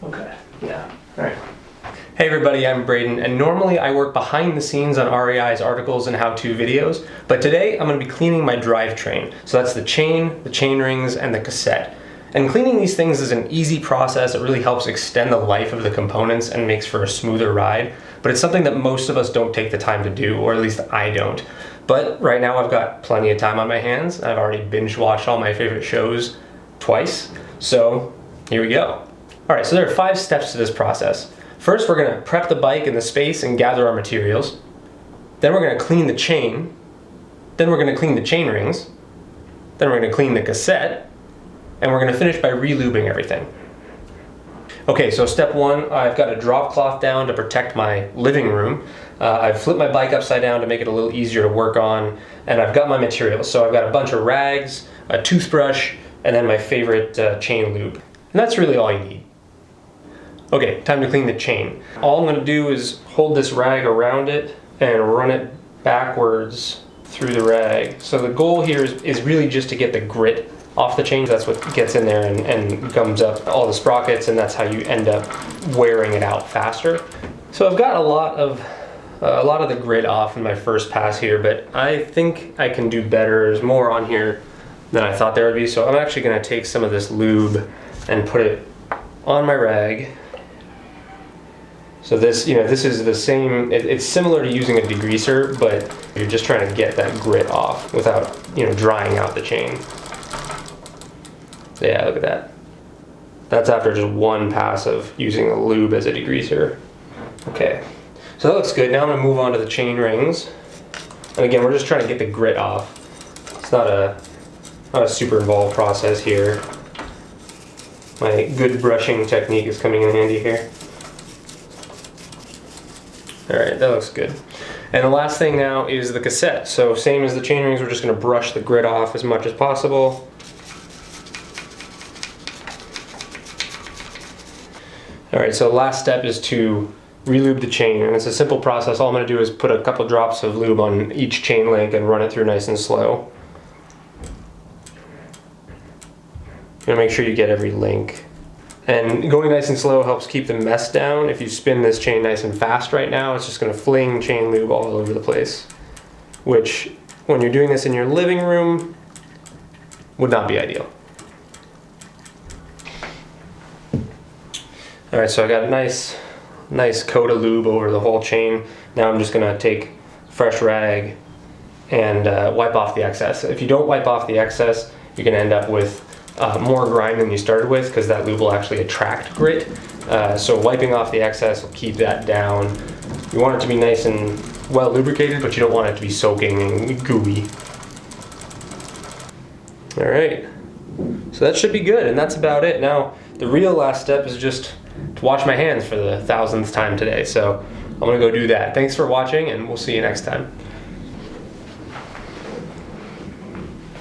Okay, yeah, all right. Hey everybody, I'm Braden, and normally I work behind the scenes on REI's articles and how-to videos, but today I'm going to be cleaning my drivetrain. So that's the chain rings, and the cassette. And cleaning these things is an easy process. It really helps extend the life of the components and makes for a smoother ride, but it's something that most of us don't take the time to do, or at least I don't. But right now I've got plenty of time on my hands. I've already binge watched all my favorite shows twice, so here we go. All right, so there are 5 steps to this process. First, we're gonna prep the bike in the space and gather our materials. Then we're gonna clean the chain. Then we're gonna clean the chain rings. Then we're gonna clean the cassette. And we're gonna finish by re-lubing everything. Okay, so step 1, I've got a drop cloth down to protect my living room. I've flipped my bike upside down to make it a little easier to work on, and I've got my materials. So I've got a bunch of rags, a toothbrush, and then my favorite chain lube. And that's really all you need. Okay, time to clean the chain. All I'm gonna do is hold this rag around it and run it backwards through the rag. So the goal here is really just to get the grit off the chain. That's what gets in there and gums up all the sprockets, and that's how you end up wearing it out faster. So I've got a lot of the grit off in my first pass here, but I think I can do better. There's more on here than I thought there would be, so I'm actually gonna take some of this lube and put it on my rag. So this, this is the same, it's similar to using a degreaser, but you're just trying to get that grit off without, drying out the chain. So yeah, look at that. That's after just one pass of using a lube as a degreaser. Okay, so that looks good. Now I'm gonna move on to the chain rings. And again, we're just trying to get the grit off. It's not a super involved process here. My good brushing technique is coming in handy here. All right, that looks good. And the last thing now is the cassette. So same as the chain rings, we're just gonna brush the grit off as much as possible. All right, so the last step is to re-lube the chain, and it's a simple process. All I'm gonna do is put a couple drops of lube on each chain link and run it through nice and slow. You're gonna make sure you get every link. And going nice and slow helps keep the mess down. If you spin this chain nice and fast right now, it's just gonna fling chain lube all over the place, which, when you're doing this in your living room, would not be ideal. All right, so I got a nice coat of lube over the whole chain. Now I'm just gonna take a fresh rag and wipe off the excess. If you don't wipe off the excess, you're gonna end up with more grime than you started with, because that lube will actually attract grit. So wiping off the excess will keep that down. You want it to be nice and well lubricated, but you don't want it to be soaking and gooey. All right, so that should be good, and that's about it. Now, the real last step is just to wash my hands for the 1000th time today. So I'm gonna go do that. Thanks for watching, and we'll see you next time.